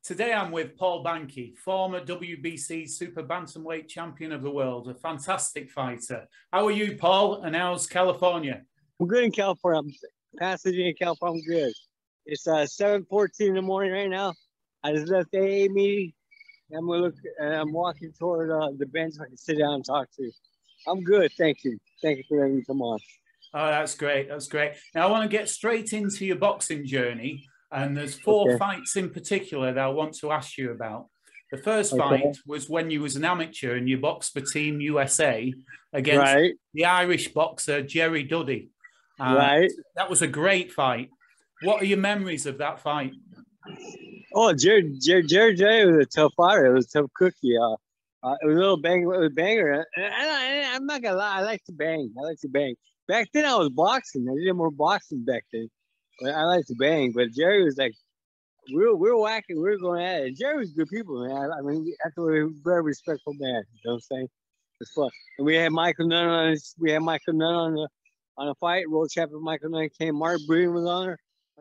Today I'm with Paul Banke, former WBC Super Bantamweight Champion of the world, a fantastic fighter. How are you, Paul, and how's California? I'm good in California. I'm Pasadena, California. I'm good. It's 7:14 in the morning right now. I just left the AA meeting. I'm walking toward the bench so I can sit down and talk to you. I'm good, thank you. Thank you for letting me come on. Oh, that's great. That's great. Now I want to get straight into your boxing journey. And there's four fights in particular that I want to ask you about. The first fight was when you was an amateur and you boxed for Team USA against the Irish boxer Jerry Duddy. That was a great fight. What are your memories of that fight? Oh, Jerry was a tough fighter. It was a tough cookie. It was a little banger. And I'm not gonna lie, I like to bang. Back then I was boxing. I did more boxing back then. I like to bang, but Jerry was like, we were whacking, we were going at it. And Jerry was good people, man. I mean, after we were a very respectful man. You know what I'm saying? It's fun. And we had Michael Nunn on this. We had Michael Nunn on a fight. World champion Michael Nunn came. Mark Breeden was on her.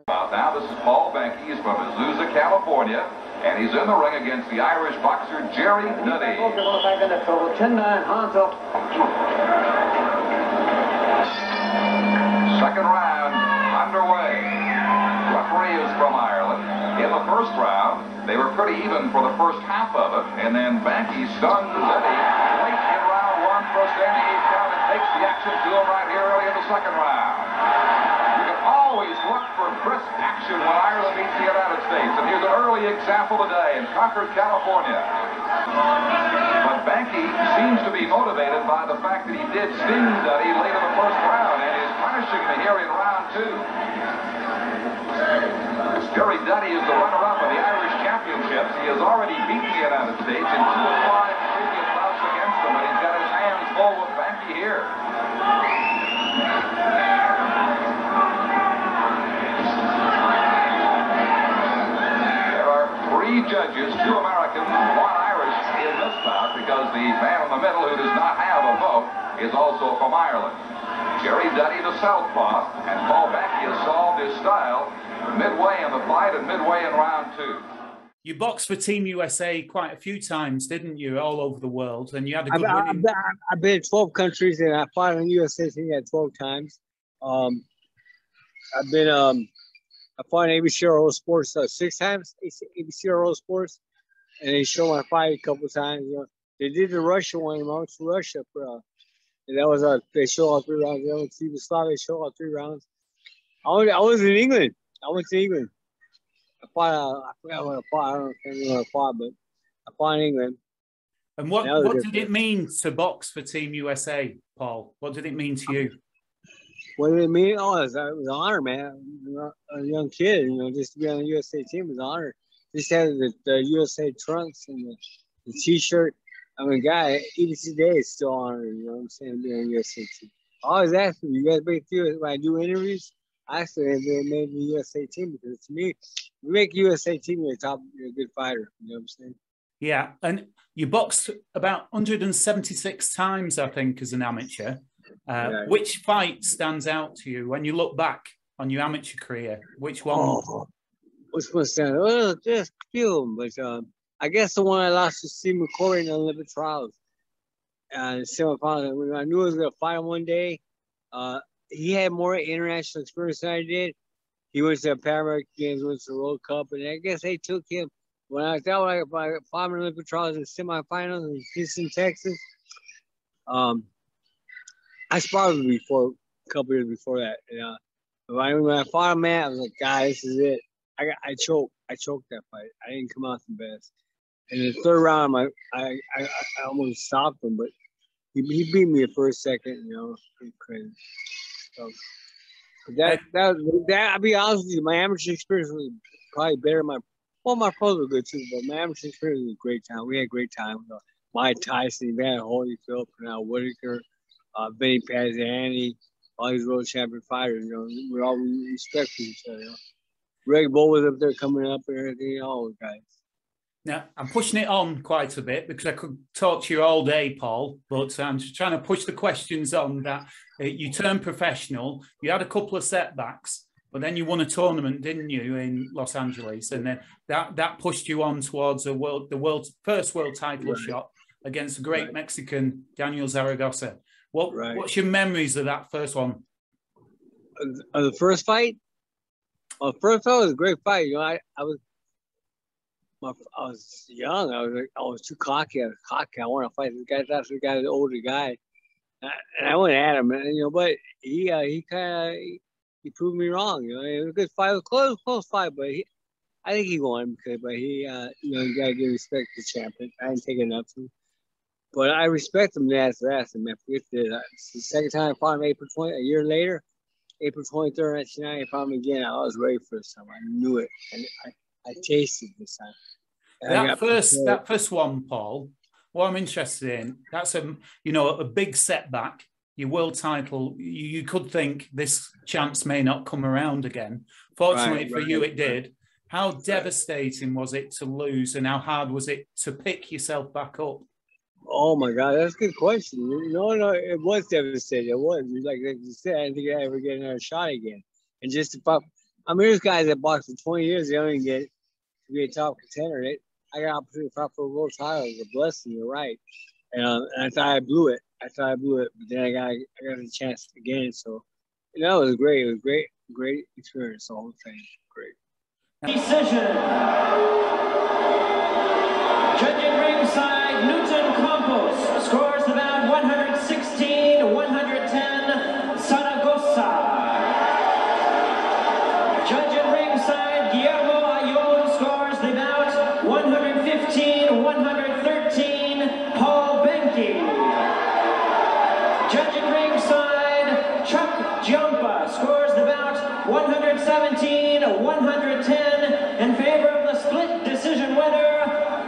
Now this is Paul Banke. He's from Azusa, California, and he's in the ring against the Irish boxer Jerry Duddy. 10-9, hands up. Second round underway. Referee is from Ireland. In the first round, they were pretty even for the first half of it, and then Banke stunned Duddy late in round one for a standing 8 count and takes the action to him right here early in the second round. You can always look for brisk action when Ireland meets the United States, and here's an early example today in Concord, California. But Banke seems to be motivated by the fact that he did sting Duddy late in the first round and is punishing him here in round two. Jerry Duddy is the runner-up of the Irish Championships. He has already beaten the United States in 2 of 5 previous bouts against him, and he's got his hands full with Banke here. There are 3 judges, 2 Americans, 1 Irish in this bout, because the man in the middle who does not have a vote is also from Ireland. Jerry Duddy, the southpaw, and Paul Banke has solved his style midway in the fight and midway in round 2. You boxed for Team USA quite a few times, didn't you, all over the world? And you had a good winning. I've been in 12 countries, and I fought on USA team 12 times. I fought in ABC World Sports 6 times, ABC World Sports, and they showed my fight a couple of times. You know, they did the Russia one. I went to Russia for, and that was they showed all 3 rounds. They went to Yugoslavia, showed all 3 rounds. I was in England. I went to England. I fought. I forgot what I fought. I don't remember what I fought, but I fought in England. And what did it mean to box for Team USA, Paul? What did it mean to you? What did it mean? Oh, it was an honor, man. A young kid, you know, just to be on the USA team was an honor. Just had the USA trunks and the T-shirt. I mean, guy, even today it's still honored. You know what I'm saying? To be on the USA team. I always ask you guys make feel when I do interviews. Actually, they made the USA team because to me, you make USA team, you're a good fighter. You know what I'm saying? Yeah, and you boxed about 176 times, I think, as an amateur. Which fight stands out to you when you look back on your amateur career? Which one? Oh, which one stands out? Well, just a few of them, but I guess the one I lost to Steve McCoy in the Olympic trials. Semifinal. I knew I was going to fight him one day. He had more international experience than I did. He went to the Pan American Games, went to the World Cup, and I guess they took him. When I thought I fought him in Olympic trials in semifinals in Houston, Texas, I sparred him before, a couple years before that. And, when I fought him, man, I was like, God, this is it. I choked that fight. I didn't come out the best. And in the 3rd round, I almost stopped him, but he beat me the first, second, you know, crazy. So I'll be honest with you, my amateur experience was probably better. My pros were good too, but my amateur experience was a great time. We had a great time. Mike Tyson, Van Holyfield, Pernell Whitaker, Benny Pazzani, all these world champion fighters. You know, we all respect each other. You know? Greg Bull was up there coming up and everything. All those guys. Now, I'm pushing it on quite a bit because I could talk to you all day, Paul, but I'm just trying to push the questions on that. You turned professional. You had a couple of setbacks. But then you won a tournament, didn't you, in Los Angeles? And then that pushed you on towards the world's first world title shot against the great Mexican Daniel Zaragoza. What's your memories of that first one? Of the first fight? Well, the first fight was a great fight. You know, I was young. I was too cocky. I was cocky. I want to fight this guy. That's the guy, the older guy. And I went at him, and you know, but he proved me wrong. You know, it was a good fight. It was a close fight, but I think he won but he, you know, you gotta give respect to the champion. I didn't take enough to him, but I respect him. That's and man, it's the second time I fought him, April 20, a year later, April 23rd, 1990. I fought him again. I was ready for this time. I knew it, and I tasted this time. That first one, Paul. What I'm interested in, that's a big setback. Your world title, you could think this chance may not come around again. Fortunately for you, it did. How devastating was it to lose, and how hard was it to pick yourself back up? Oh my God, that's a good question. No, it was devastating. It was. Like you said, I didn't think I'd ever get another shot again. And just I mean, there's guys that boxed for 20 years, they don't even get to be a top contender. I got an opportunity to fight for a world title. It was a blessing. You're right. And I thought I blew it. But then I got a chance again. So, you know, it was great. It was great experience. The whole thing, great. Decision. Judging ringside, Newton Campos scores about 116-110, Zaragoza. Judging ringside, Guillermo Ayón scores the bout 115-113, Paul Banke. Judging ringside, Chuck Giampa scores the bout 117-110 in favor of the split decision winner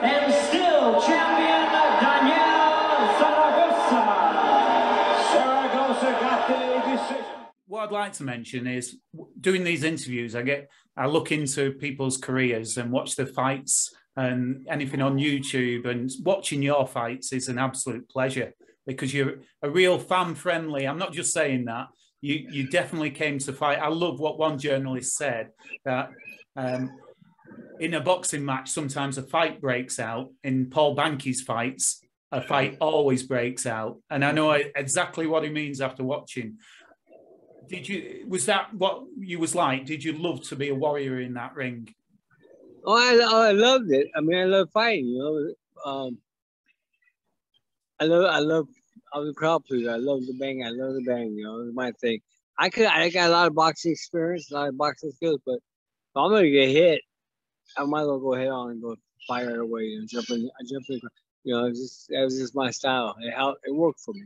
and still champion Daniel Zaragoza. Zaragoza got the decision. What I'd like to mention is doing these interviews, I look into people's careers and watch the fights and anything on YouTube, and watching your fights is an absolute pleasure because you're a real fan-friendly. I'm not just saying that. You definitely came to fight. I love what one journalist said, that in a boxing match, sometimes a fight breaks out. In Paul Banke's fights, a fight always breaks out. And I know exactly what he means after watching. Was that what you was like? Did you love to be a warrior in that ring? Oh, I loved it. I mean, I love fighting, you know. I was a crowd pleaser. I love the bang. You know, it was my thing. I got a lot of boxing experience, a lot of boxing skills, but if I'm gonna get hit, I might as well go head on and go fight right away. You know, jump in. You know, that was just my style. It worked for me.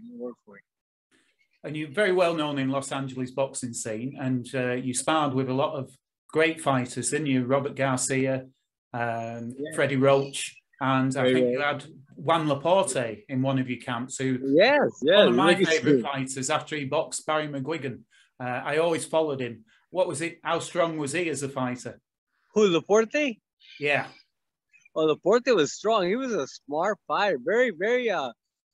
And you're very well known in Los Angeles boxing scene, and you sparred with a lot of great fighters, didn't you? Robert Garcia, Freddie Roach, and I think you had Juan Laporte in one of your camps, who one of my favourite fighters after he boxed Barry McGuigan. I always followed him. What was it? How strong was he as a fighter? Who, Laporte? Yeah. Well, Laporte was strong. He was a smart fighter. Very, very.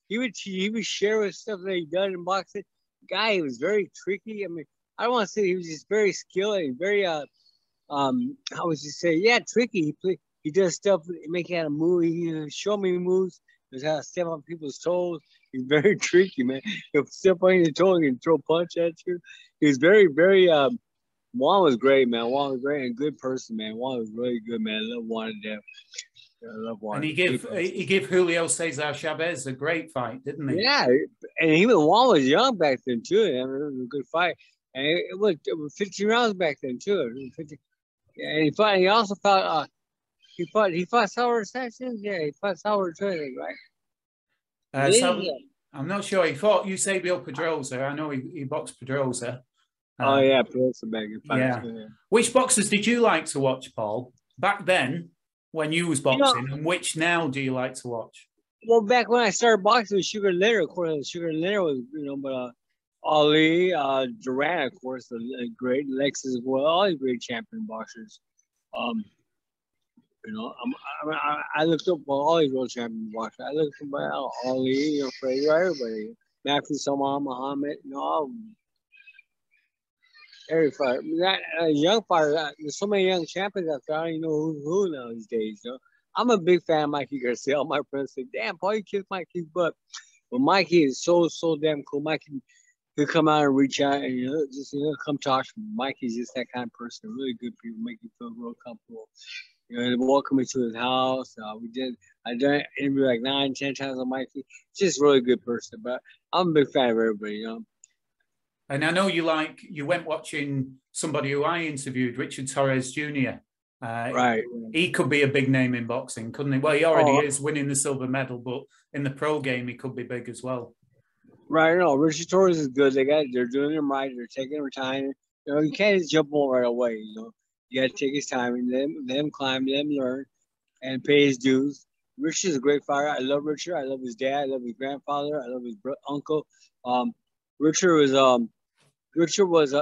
He would share with stuff that he done in boxing. Guy, he was very tricky. I mean, I don't want to say he was just very skilled and very how would you say? Yeah, tricky. He does stuff, make you how to move. He show me moves. There's how to step on people's toes. He's very tricky, man. He'll step on your toe and throw a punch at you. He's very, very. Juan was great, man. Juan was great and a good person, man. Juan was really good, man. I love Juan to death. I love Juan. And he gave Julio Cesar Chavez a great fight, didn't he? Yeah, and Juan was young back then too. I mean, it was a good fight, and it was 15 rounds back then too. It was 50. Yeah, and he also fought. He fought Salvador Sanchez. Yeah, he fought Salvador Sanchez, right? I'm not sure. He fought Eusebio Pedrosa. I know he boxed Pedrosa. Oh yeah, Pedrosa back in fight. Yeah. Which boxers did you like to watch, Paul? Back then, when you was boxing, and which now do you like to watch? Well, back when I started boxing with Sugar Leonard, of course, Sugar Leonard was, you know, but Ali, Duran, of course, great, Lexus as well, all these great champion boxers. You know, I looked up all these world champion boxers. I looked up Ali, you know, Freddie, everybody, Matthew Salman, Muhammad, you know, every fighter. That young fighter, there's so many young champions out there. I don't even know who's who now these days. You know? I'm a big fan of Mikey Garcia. All my friends say, "Damn, Paul, you kicked Mikey's butt." But Mikey is so damn cool. Mikey, he'll come out and reach out and just come talk to me. Mikey's just that kind of person. Really good people, make you feel real comfortable. You know, they welcome me to his house. I done an interview like 9, 10 times on Mikey. Just a really good person. But I'm a big fan of everybody, you know. And I know you went watching somebody who I interviewed, Richard Torres Jr. Right. He could be a big name in boxing, couldn't he? Well, he already is, winning the silver medal, but in the pro game, he could be big as well. Right. No, Richard Torres is good. They're doing him right. They're taking him time. You know, you can't just jump on right away. You know, you got to take his time and let him climb, let him learn, and pay his dues. Richard's a great fighter. I love Richard. I love his dad. I love his grandfather. I love his uncle. Richard was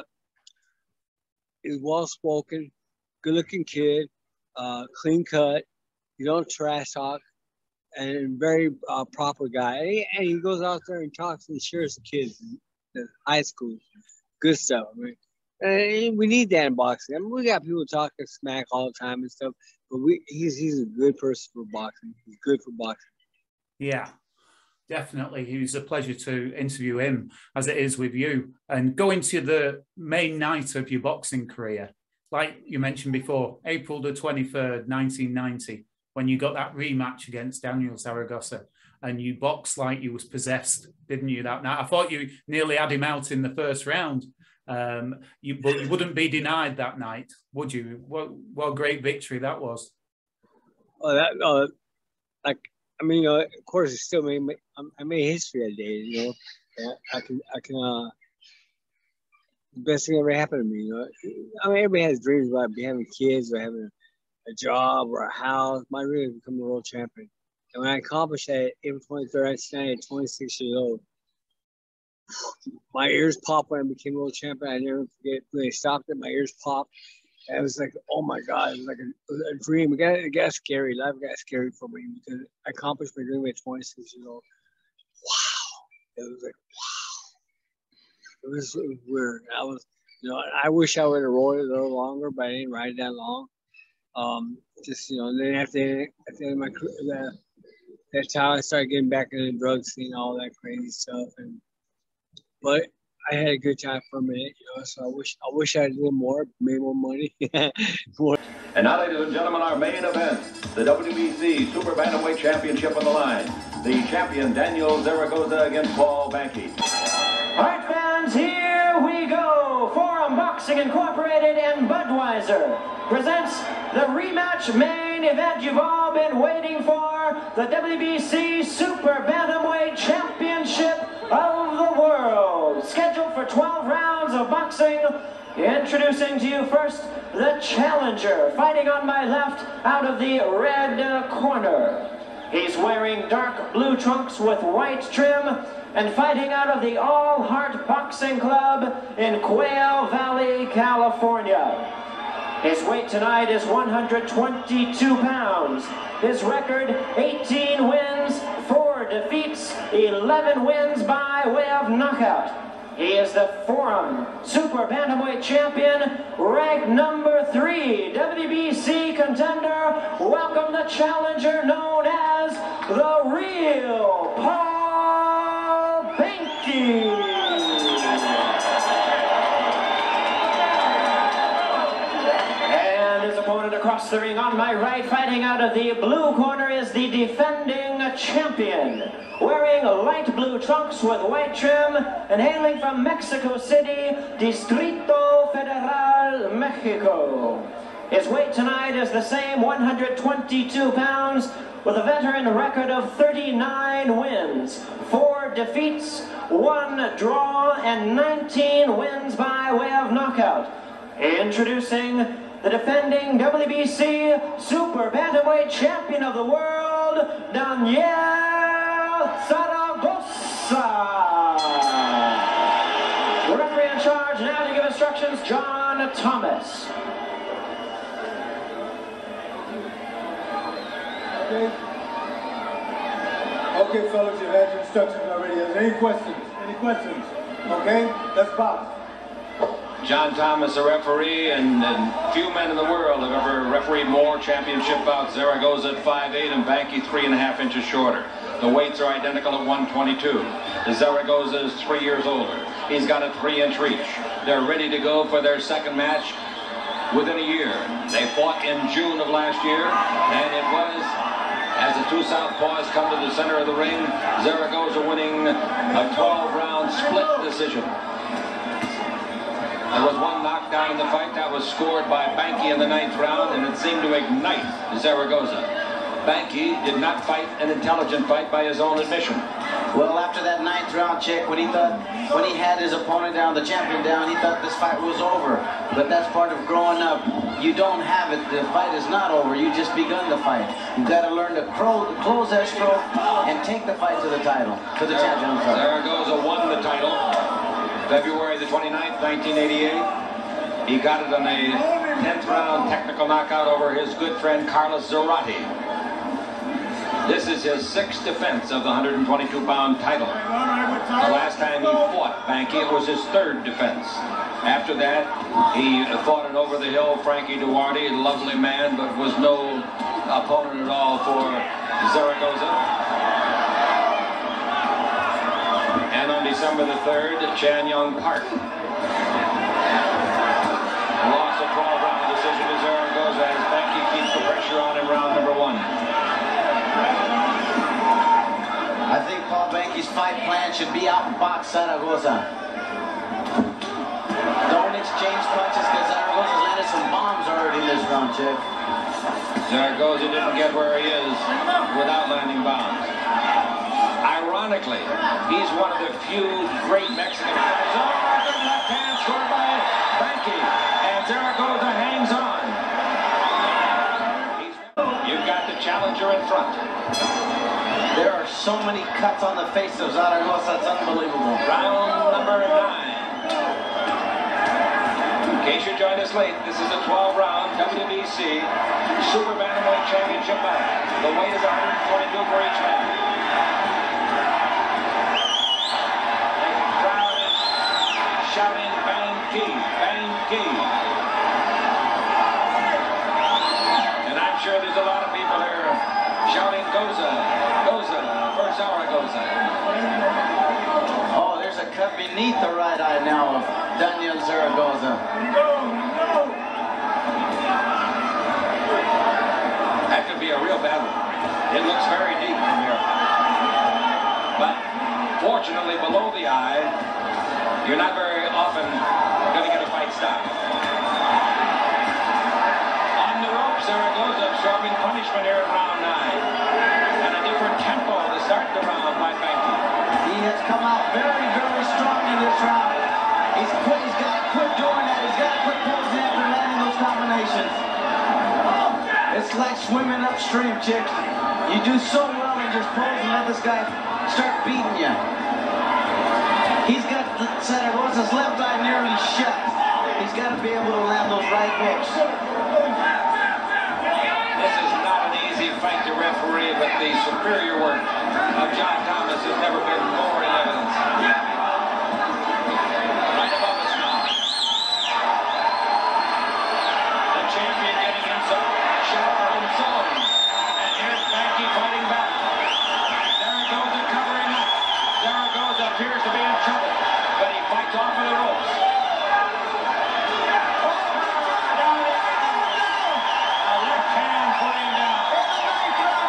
is well spoken, good looking kid, clean cut. You don't trash talk, and very proper guy. And he goes out there and talks and shares the kids in high school. Good stuff. I mean, and we need that in boxing. I mean, we got people talking smack all the time and stuff, but he's a good person for boxing. He's good for boxing. Yeah. Definitely. It was a pleasure to interview him, as it is with you. And going to the main night of your boxing career, like you mentioned before, April the 23rd, 1990, when you got that rematch against Daniel Zaragoza, and you boxed like you was possessed, didn't you, that night? I thought you nearly had him out in the first round, but you wouldn't be denied that night, would you? What a great victory that was. Oh, I mean, of course, it still I made history that day. You know, I can. The best thing ever happened to me. You know, I mean, everybody has dreams about having kids or having a job or a house. My dream is to become a world champion. And when I accomplished that, April 23rd, 1990, at 26 years old, my ears popped when I became world champion. I never forget when they stopped it. My ears popped. And it was like, oh my God, it was like a dream. It got scary. Life got scary for me because I accomplished my dream at 26 years old. Wow. It was like, wow. It was weird. I wish I would have rode it a little longer, but I didn't ride that long. Then at the end of my career, that's how I started getting back into the drug scene, all that crazy stuff. But I had a good time for a minute, so I wish I did more, made more money. And now, ladies and gentlemen, our main event, the WBC Super Bantamweight Championship on the line. The champion, Daniel Zaragoza against Paul Banke. All right, fans, here we go. Forum Boxing Incorporated and Budweiser presents the rematch main event you've all been waiting for, the WBC Super Bantamweight Championship of the world. Scheduled for 12 rounds of boxing. Introducing to you first, the challenger, fighting on my left out of the red corner. He's wearing dark blue trunks with white trim and fighting out of the All Heart Boxing Club in Quail Valley, California. His weight tonight is 122 pounds. His record, 18 wins, 4 defeats, 11 wins by way of knockout. He is the Forum Super Bantamweight Champion, ranked number 3 WBC contender. Welcome the challenger known as the Real Paul Banke. And his opponent across the ring on my right, fighting out of the blue corner, is the defending champion. Wearing light blue trunks with white trim and hailing from Mexico City, Distrito Federal, Mexico. His weight tonight is the same, 122 pounds, with a veteran record of 39 wins, 4 defeats, 1 draw, and 19 wins by way of knockout. Introducing the defending WBC Super Bantamweight Champion of the world, Daniel Zaragoza. The referee in charge now to give instructions, John Thomas. Okay, fellas, you've had your instructions already. Are there any questions? Any questions? Okay, let's box. John Thomas, a referee, and few men in the world have ever refereed more championship bouts. Zaragoza at 5'8" and Banke 3.5 inches shorter. The weights are identical at 122. Zaragoza is 3 years older. He's got a 3-inch reach. They're ready to go for their second match within a year. They fought in June of last year, and it was, as the two southpaws come to the center of the ring, Zaragoza winning a 12-round split decision. There was one knockdown in the fight that was scored by Banke in the 9th round, and it seemed to ignite Zaragoza. Banke did not fight an intelligent fight by his own admission. Well, after that 9th round check, when he had his opponent down, the champion down, he thought this fight was over. But that's part of growing up. You don't have it. The fight is not over. You just begun the fight. You've got to learn to close that stroke and take the fight to the title, to the champion. Zaragoza won the title February the 29th, 1988. He got it on a 10th round technical knockout over his good friend Carlos Zarate. This is his 6th defense of the 122-pound title. The last time he fought Banke, it was his 3rd defense. After that, he fought an over-the-hill Frankie Duarte, a lovely man, but was no opponent at all for Zaragoza. And on December the 3rd, Chan Young Park lost a 12-round decision to Zaragoza as Banke keeps the pressure on in round number 1. I think Paul Banke's fight plan should be out and box Zaragoza. Don't exchange punches because Zaragoza's landed some bombs already in this round, Chick. Zaragoza didn't get where he is without landing bombs. Ironically, he's one of the few great Mexican fighters. Oh, good left hand scored by Banke, and Zaragoza hangs on. You've got the challenger in front. There are so many cuts on the face of Zaragoza, it's unbelievable. Round number 9. In case you joined us late, this is a 12-round WBC Super Bantamweight Championship bout. The weight is 122 for each man. Shouting Banke, Banke. And I'm sure there's a lot of people there shouting Goza, Goza for Zaragoza. Oh, there's a cut beneath the right eye now of Daniel Zaragoza. That could be a real battle. It looks very deep from here. But fortunately below the eye, you're not very often going to get a fight stopped. On the ropes, Zaragoza absorbing punishment here in round 9. And a different tempo to start the round by Banke. He has come out very, very strong in this round. He's got to quit doing that. He's got to quit posing after landing those combinations. It's like swimming upstream, Chick. You do so well in just posing and let this guy start beating you. He's got Zaragoza's left eye nearly shut. He's got to be able to land those right hooks. This is not an easy fight to referee, but the superior work of John Thomas has never been more in evidence. Right above us now. The champion getting himself shot in zone. And here's Banke fighting back. Zaragoza covering up. Zaragoza appears to be in trouble, but he fights off of the ropes. A left hand put him down.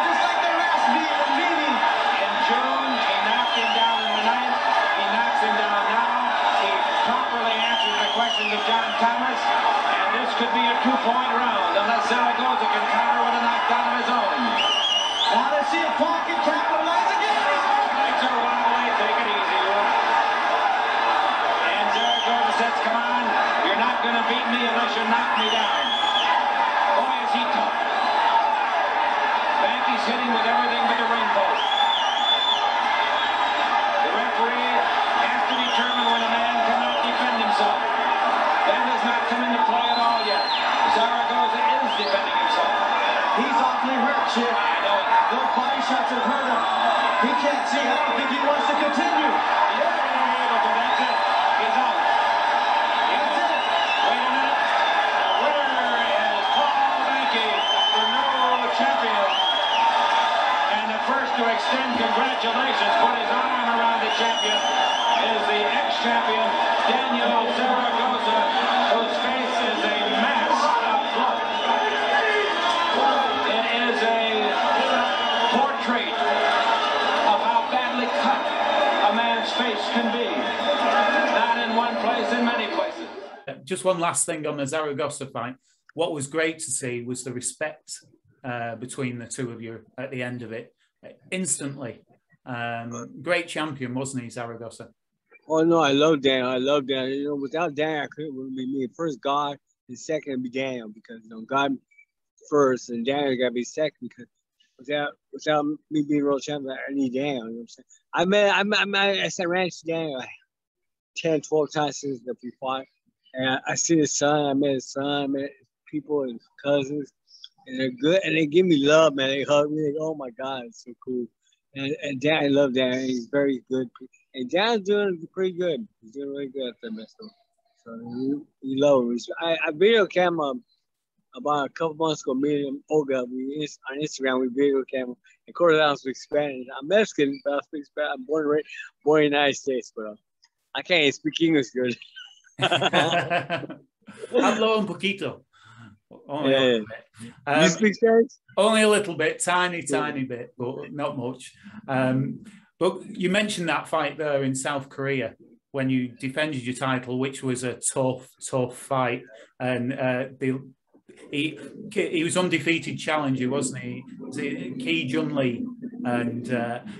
Just like the last meeting. In June, he knocked him down in the 9th. He knocks him down now. He properly answers the questions of John Thomas, and this could be a 2-point round unless Zaragoza can counter with a knockdown of his own. Now let's see if Paul can capitalize again. Legs are wobbly. Take it easy, Wolf. And Zaragoza says, come on, you're not going to beat me unless you knock me down. Boy, is he tough. Banke's hitting with everything but the ring post. The referee has to determine when a man cannot defend himself. That has not come into play at all yet. Zaragoza is defending himself. He's awfully hurt, Chick. I know it. Those body shots have hurt him. He can't see. I don't think he wants to continue. He's not able to. That's it. He's out. That's it. just one last thing on the Zaragoza fight. What was great to see was the respect between the two of you at the end of it. Instantly. Great champion, wasn't he, Zaragoza? Oh, no, I love Daniel. I love Daniel. You know, without Daniel, I couldn't be me. First God, and second would be Daniel, because, you know, God first and Daniel got to be second, because without me being world champion, I need Daniel. You know what I'm saying? I ran to Daniel like 10, 12 times since we fought. And I see his son. I met his son. I met people and cousins. And they're good. And they give me love, man. They hug me. They go, oh, my God, it's so cool. And Dan, I love Dan. He's very good. And Dan's doing pretty good. He's doing really good at that mess. So you love him. I video cam about a couple months ago, me and Olga, on Instagram, we video cam. Of course, I don't speak Spanish. I'm Mexican, but I speak Spanish. I'm born in the United States, but I can't even speak English good. Hablo un poquito. Only a little bit. You speak Spanish? Only a little bit, tiny bit, but not much. But you mentioned that fight there in South Korea when you defended your title, which was a tough fight. And he was undefeated challenger, wasn't he? Was it Ki Junlee and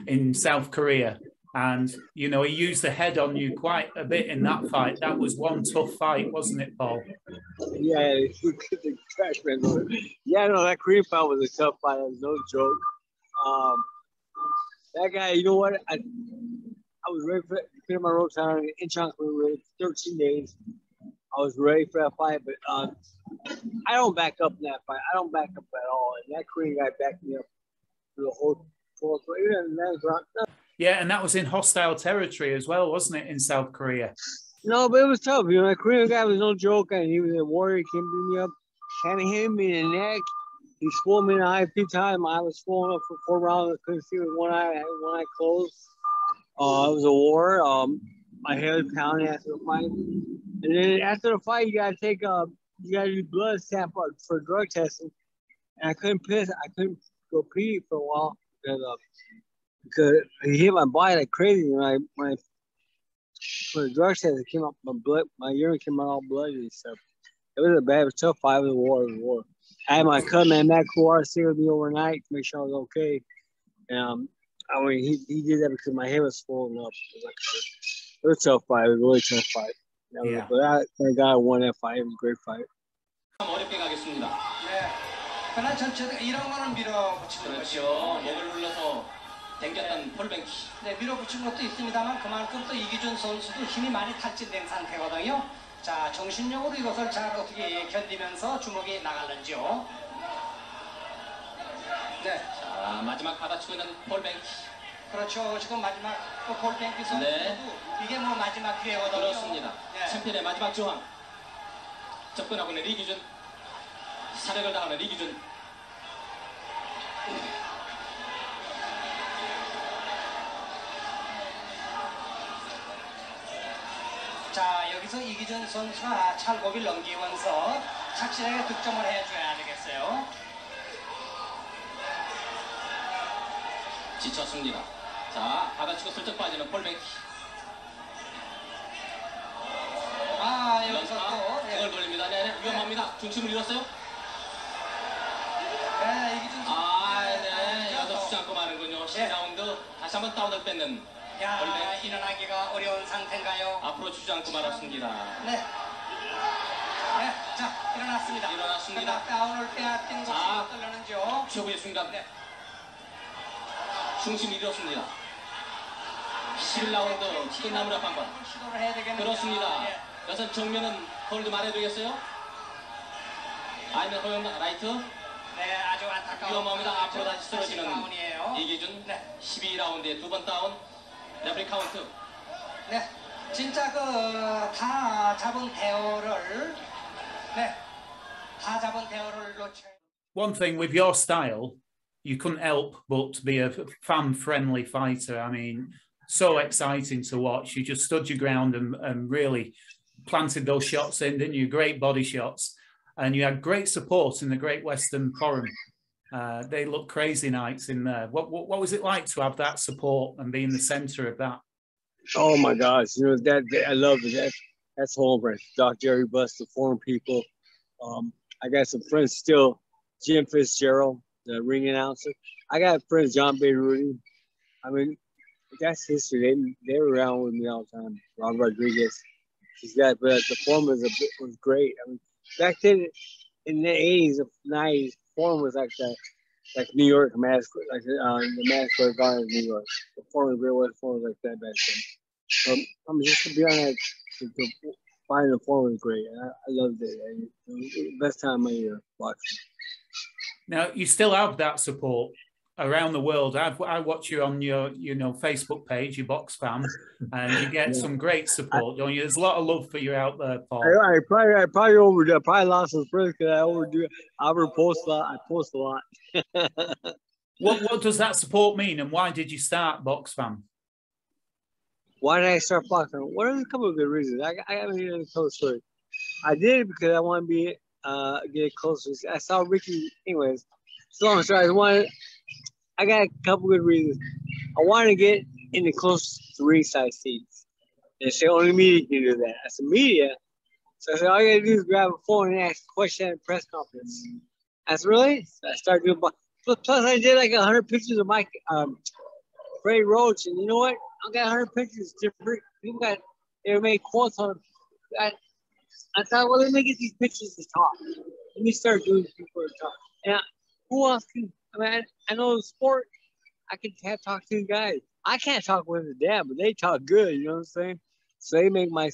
in South Korea? And, you know, he used the head on you quite a bit in that fight. That was one tough fight, wasn't it, Paul? Yeah, the trash man. Yeah, no, that Korean fight was a tough fight. It was no joke. That guy, you know what? I was ready for my road time in China for 13 days. I was ready for that fight, but I don't back up in that fight. I don't back up at all. And that Korean guy backed me up for the whole 4 rounds. Yeah, and that was in hostile territory as well, wasn't it, in South Korea? No, but it was tough. You know, that Korean guy was no joke, and he was a warrior. He came beat me up, kind of hit me in the neck. He swole me in the eye a few times. I was swollen up for 4 rounds. I couldn't see with one eye. I had one eye closed. It was a war. My head was pounding after the fight. And then after the fight, you gotta do blood sample for drug testing. And I couldn't piss. I couldn't go pee for a while because he hit my body like crazy. When I for the drug test, it came out my urine came out all bloody and stuff. It was a tough fight. It was a war. I had my cousin Matt Couar stay with me overnight to make sure I was okay. And I mean, he did that because my head was swollen up. It was a tough fight. It was a really tough fight. Yeah. But thank God I won that fight. It was a great fight. 어렵게 가겠습니다. 네. 그러나 전체도 이런 거는 밀어붙이는 것이요. 목을 눌러서 당겼던 폴뱅키. 네, 밀어붙인 것도 있습니다만 그만큼 또 이기준 선수도 힘이 많이 탈진된 상태거든요. 자, 정신력으로 이것을 잘 어떻게 견디면서 주먹이 나갈는지요. 네. 자, 마지막 받아치고 있는 폴뱅키. 그렇죠. 지금 마지막 또 폴뱅키 선수도 네. 이게 뭐 마지막 기회거든요. 그렇습니다. 네. 챔피언의 마지막 저항. 접근하고 있는 리기준. 사력을 다하는 리기준. 자, 여기서 이기준 선수가 찰고비를 넘기면서 착실하게 득점을 해줘야 되겠어요. 지쳤습니다. 자, 받아치고 슬쩍 빠지는 폴뱅키. 아, 여기서 또 등을 돌립니다. 네, 위험합니다. 중심을 잃었어요? 네, 이기준 선수. 네, 여기서 쉬지 않고 마는군요. 10라운드 다시 한번 다운을 뺏는 야, 폴뱅키. 일어나기가 어려운 상태인가요? 앞으로 주지 않고 말았습니다. 네. 네, 자, 일어났습니다. 일어났습니다. 다운을 빼앗긴 것이 자, 어떨려는지요? 최고의 순간. 네. 중심을 잃었습니다. 11라운드 끝나무라 판관. 시도를 해야 되겠는데. 그렇습니다. 예. 여기서 정면은 홀드 말해야 되겠어요? 아니면 허용 라이트? 네, 아주 안타까운. 위험합니다. 앞으로 다시 쓰러지는 다운이에요. 이기준. 네. 12라운드에 2번 다운. 레프리 카운트. 네, 진짜 다 잡은 대어를 놓쳐. One thing with your style, you couldn't help but be a fan-friendly fighter. I mean, so exciting to watch. You just stood your ground and really planted those shots in, didn't you? Great body shots. And you had great support in the Great Western Forum. They looked crazy nights in there. What was it like to have that support and be in the center of that? Oh my gosh, you know that I love it. That's home, right? Doc Jerry Buss, the foreign people. I got some friends still. Jim Fitzgerald, the ring announcer. I got friends, John Beirut. I mean, that's history. They were around with me all the time. Ron Rodriguez. But the form was great. I mean, back then in the 80s, 90s, form was like that, like New York, Madison, like the Madison Square Garden, New York. The form was like that back then. I'm just to be honest, finding the form was great. I loved it. It was the best time of my year watching. Now you still have that support around the world. I watch you on your Facebook page, your BOXFAM, and you get some great support, don't you? There's a lot of love for you out there, Paul. I probably overdo. I probably lost some friends because I overdo. I post a lot. I post a lot. What does that support mean, and why did you start BOXFAM? Why did I start BOXFAM? Well, there's a couple of good reasons. I haven't even told the story. I did it because I want to be get closer. I saw Ricky. Anyways, so long story. I got a couple good reasons. I wanted to get in the close to ringside seats. They say only media can do that. I said media. So I said all you gotta do is grab a phone and ask a question at a press conference. I said really? So I started doing. Plus I did like 100 pictures of Mike, Freddie Roach, and you know what? I got 100 pictures. Different people they made quotes on them. I thought, well, let me get these pictures to talk. Let me start doing people to talk. And who else can? I mean, I know the sport. I can talk to the guys. I can't talk with the dad, but they talk good. You know what I'm saying? So they make my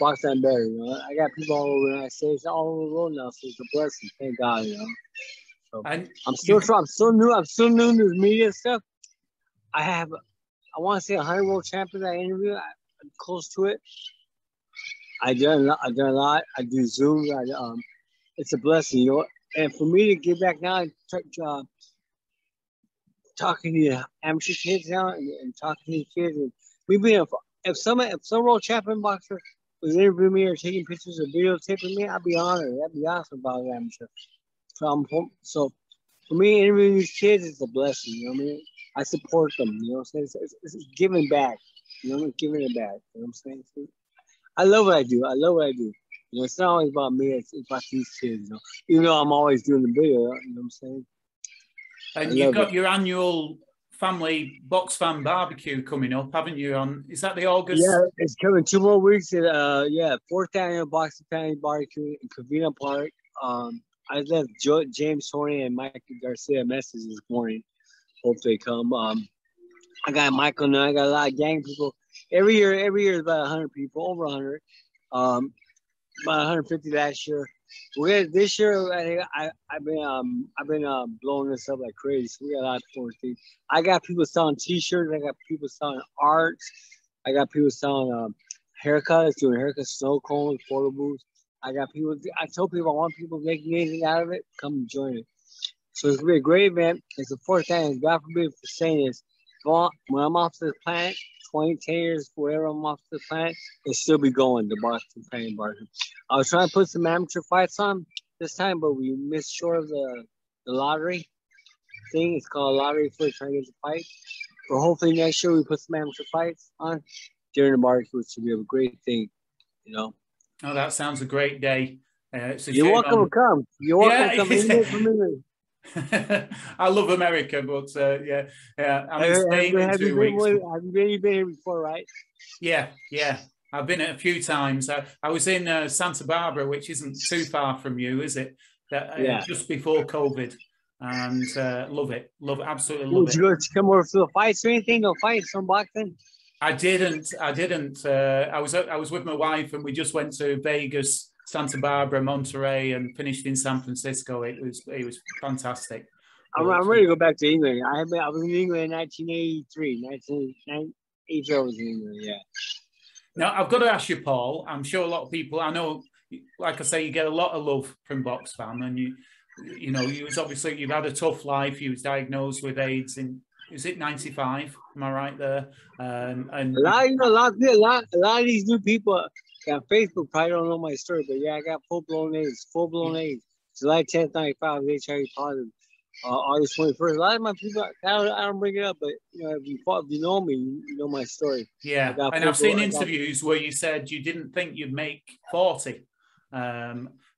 BOXFAM better. You know, I got people all over the United States, all over the world now. So it's a blessing. Thank God. You know. So and I'm still new. I'm still new to the media stuff. I want to say 100 world champions I interviewed. I'm close to it. I've done a lot. I do Zoom. It's a blessing, you know. And for me to get back now and talking to amateur kids now and talking to kids, and if some world champion boxer was interviewing me or taking pictures or videotaping me, I'd be honored. That'd be awesome about an amateur. So for me, interviewing these kids is a blessing. You know what I mean? I support them. You know what I'm saying? It's giving back. You know, giving it back. You know what I'm saying? I love what I do. You know, it's not always about me. It's about these kids. You know, even though I'm always doing the video. You know what I'm saying? And you've got your annual family BOXFAM barbecue coming up, haven't you? Is that the August? Yeah, it's coming 2 more weeks. Fourth annual BOXFAM family barbecue in Covina Park. I left James Horney and Mike Garcia messages this morning. Hope they come. I got Michael and I got a lot of gang people. Every year is about 100 people, over 100. About 150 last year. This year, I've been blowing this up like crazy. So we got a lot of things. I got people selling T-shirts. I got people selling art. I got people selling haircuts, doing haircuts, snow cones, photo booths. I told people I want people making anything out of it. Come join it. So it's gonna be a great event. It's the 4th annual. God forbid for saying this. When I'm off this planet, 10 years, wherever I'm off the planet, it'll still be going, the BOXFAM family barbecue. I was trying to put some amateur fights on this time, but we missed short of the lottery thing. It's called a lottery for trying to get the fight. But hopefully next year we put some amateur fights on during the barbecue, which will be a great thing, you know. Oh, that sounds a great day. You're welcome to come. You're welcome to come. I love America, but I'm in Spain in 2 weeks. Have you been here before, right? Yeah. I've been a few times. I was in Santa Barbara, which isn't too far from you, is it? Just before COVID, and love it. Absolutely love it. Did you come over for the fights or anything? No fights, some boxing? I didn't. I was with my wife, and we just went to Vegas, Santa Barbara, Monterey, and finished in San Francisco. It was fantastic. I'm ready to go back to England. I was in England in 1983. 1983 I was in England, yeah. Now, I've got to ask you, Paul, I'm sure a lot of people, I know, like I say, you get a lot of love from BOXFAM, and you've had a tough life. You was diagnosed with AIDS is it 95? Am I right there? And a lot of these new people on Facebook probably don't know my story, but yeah, I got full-blown AIDS. July 10th, 95, HIV positive. August 21st. A lot of my people, I don't bring it up, but you know, if you know me, you know my story. Yeah, and I've seen interviews where you said you didn't think you'd make 40.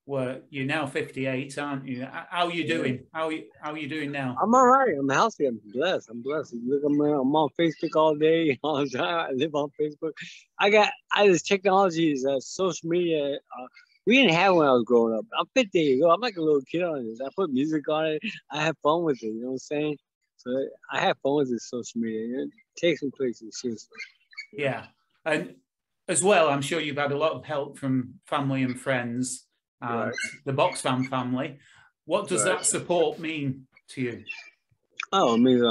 Where you're now 58, aren't you? How are you doing? How are you doing now? I'm all right. I'm healthy. I'm blessed. Look, I'm on Facebook all day, all the time. I live on Facebook. This technology is social media. We didn't have it when I was growing up. I'm 50 years old. I'm like a little kid on this. I put music on it. I have fun with it. You know what I'm saying? So I have fun with this social media. It takes me places, seriously. Yeah. And as well, I'm sure you've had a lot of help from family and friends, right. The BOXFAM family. What does that support mean to you? Oh, it means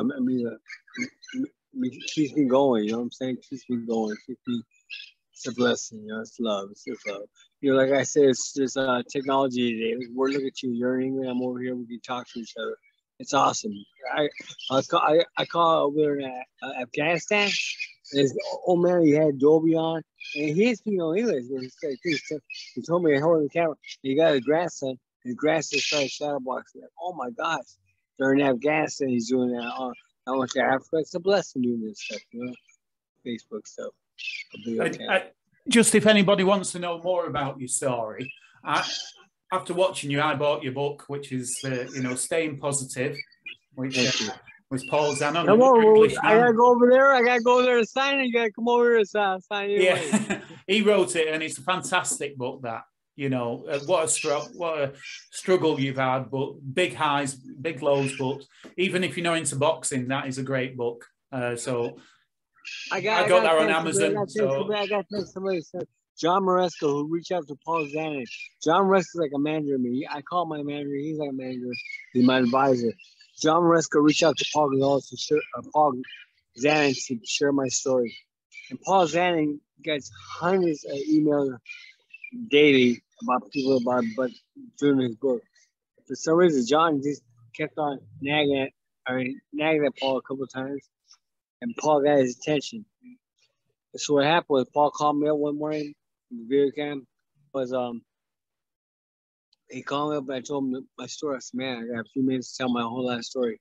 it keeps me going. You know what I'm saying? It keeps me going. It's a blessing. You know, it's love. It's just love. You know, like I said, it's just technology today. We're looking at you. You're in England. I'm over here. We can talk to each other. It's awesome. I call over there in Afghanistan. This old man, he had Dolby on, and he didn't speak no English. He told me to hold the camera. He got his grandson. His grandson started shadowboxing. Like, oh my gosh! During Afghanistan, he's doing that. I went to Africa. It's a blessing doing this stuff, you know, Facebook stuff. Just if anybody wants to know more about your story, after watching you, I bought your book, which is Staying Positive, which was Paul Zanon. Come on, I gotta go over there. I gotta go over there to sign it. You gotta come over here to sign it. Yeah, he wrote it, and it's a fantastic book. That what a struggle you've had, but big highs, big lows. But even if you're not into boxing, that is a great book. So I got that on Amazon. I got to thank somebody. John Maresco, who reached out to Paul Zanon. John Maresco is like a manager to me. I call my manager. He's like a manager. He's my advisor. John Maresco reached out to Paul Zanon to share my story. And Paul Zanon gets hundreds of emails daily about people about doing his book. For some reason, John just kept on nagging at Paul a couple of times, and Paul got his attention. So what happened was Paul called me up one morning. The video cam was he called me up and I told him my story. I said, man, I got a few minutes to tell my whole life story.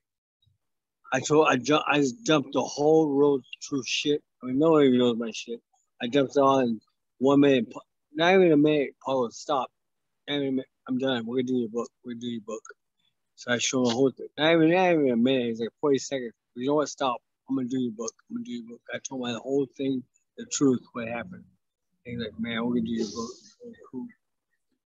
I just dumped the whole road through shit. I mean, no one even knows my shit. I dumped it all in 1 minute. Not even a minute, Paul would stop. I'm done. We're gonna do your book. We're gonna do your book. So I showed him the whole thing. Not even a minute. He's like 40 seconds. You know what? Stop. I'm gonna do your book. I'm gonna do your book. I told him the whole thing, the truth, what happened. He's like, man, we're gonna do your book. Cool.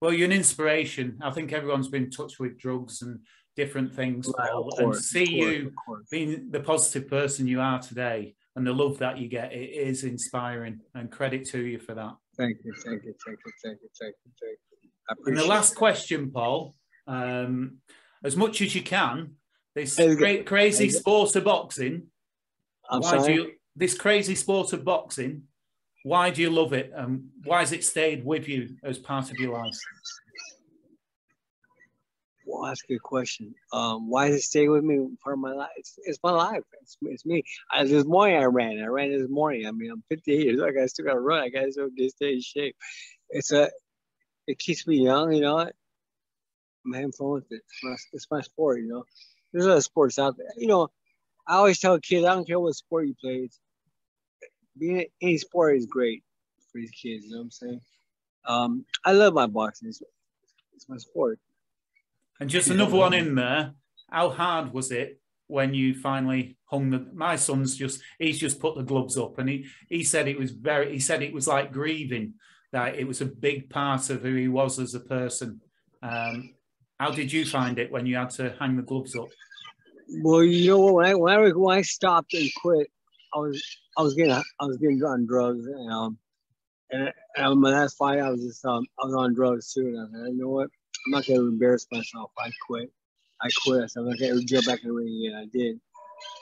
Well, you're an inspiration. I think everyone's been touched with drugs and different things, right, Paul, and see you being the positive person you are today and the love that you get, it is inspiring, and credit to you for that. Thank you. I appreciate and the last question, Paul, as much as you can, this crazy sport of boxing, this crazy sport of boxing, why do you love it? Why has it stayed with you as part of your life? Well, that's a good question. Why does it stay with me part of my life? It's my life. It's me. This morning I ran this morning. I mean, I'm 58 years old. I still got to run. I got to still stay in shape. It keeps me young, you know. I'm having fun with it. It's my sport, you know. There's other sports out there. You know, I always tell kids, I don't care what sport you play. Being any sport is great for these kids, you know what I'm saying? I love my boxing. It's my sport. And just another one in there. How hard was it when you finally hung my son's he's just put the gloves up, and he said it was like grieving, that it was a big part of who he was as a person. How did you find it when you had to hang the gloves up? Well, you know what? When I stopped and quit, I was getting on drugs, and my last fight I was on drugs too, and I said, you know what? I'm not gonna embarrass myself. I quit. I said, I'm not gonna jump back in the ring again. I did.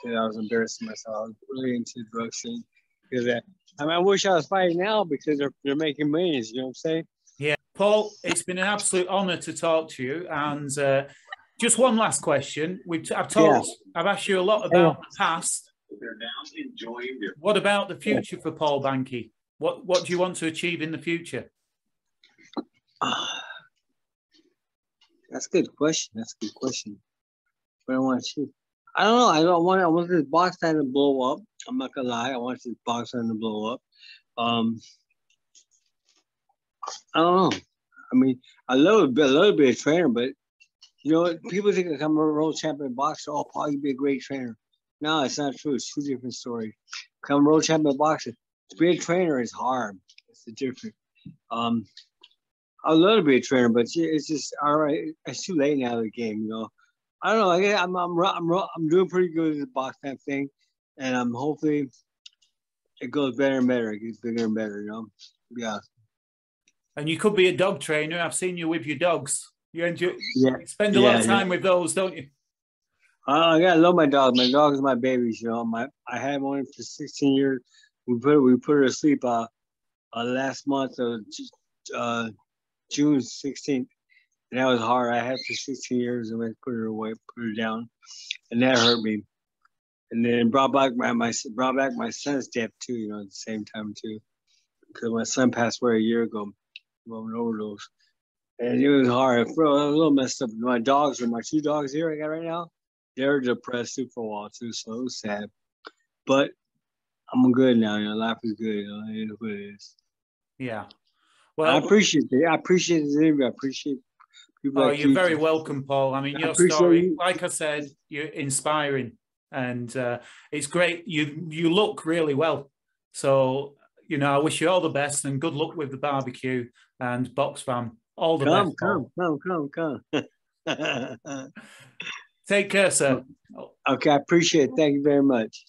And I was embarrassing myself. I was really into the drug scene. Because I wish I was fighting now because they're making millions. You know what I'm saying? Yeah, Paul, it's been an absolute honor to talk to you. And just one last question. I've asked you a lot about the past. What about the future for Paul Banke? What do you want to achieve in the future? That's a good question. But I want to. I don't know. I want this box stand to blow up. I'm not gonna lie. I want this box stand to blow up. I don't know. I mean, I love a little bit of trainer, but you know what? People think I'm a world champion boxer. Oh, Paul, you'd be a great trainer. No, it's not true. It's two different stories. Become a world champion boxer. To be a trainer is hard. It's the difference. I'd love to be a trainer, but it's just all right. It's too late now in the game, you know. I don't know. I'm doing pretty good at the box stand thing, and I'm hopefully it goes better and better. It gets bigger and better, you know. Yeah. And you could be a dog trainer. I've seen you with your dogs. You spend a lot of time with those, don't you? I gotta love my dog. My dog is my babies, you know. I had one for 16 years. We put her to sleep last month of June 16th. And that was hard. I had for 16 years and I put her away, put her down. And that hurt me. And then brought back my son's death too, you know, at the same time too. Because my son passed away a year ago from an overdose. And it was hard. I was a little messed up. My two dogs here I got right now, they're depressed too for a while too, so it was sad. But I'm good now, you know, life is good, you know, it is what it is. Yeah. Well, I appreciate it. I appreciate this interview. I appreciate people. Oh, you're very welcome, Paul. I mean, your story, like I said, you're inspiring, and it's great. You look really well. So, you know, I wish you all the best and good luck with the barbecue and BOXFAM. All the best. Come. Take care, sir. Okay, I appreciate it. Thank you very much.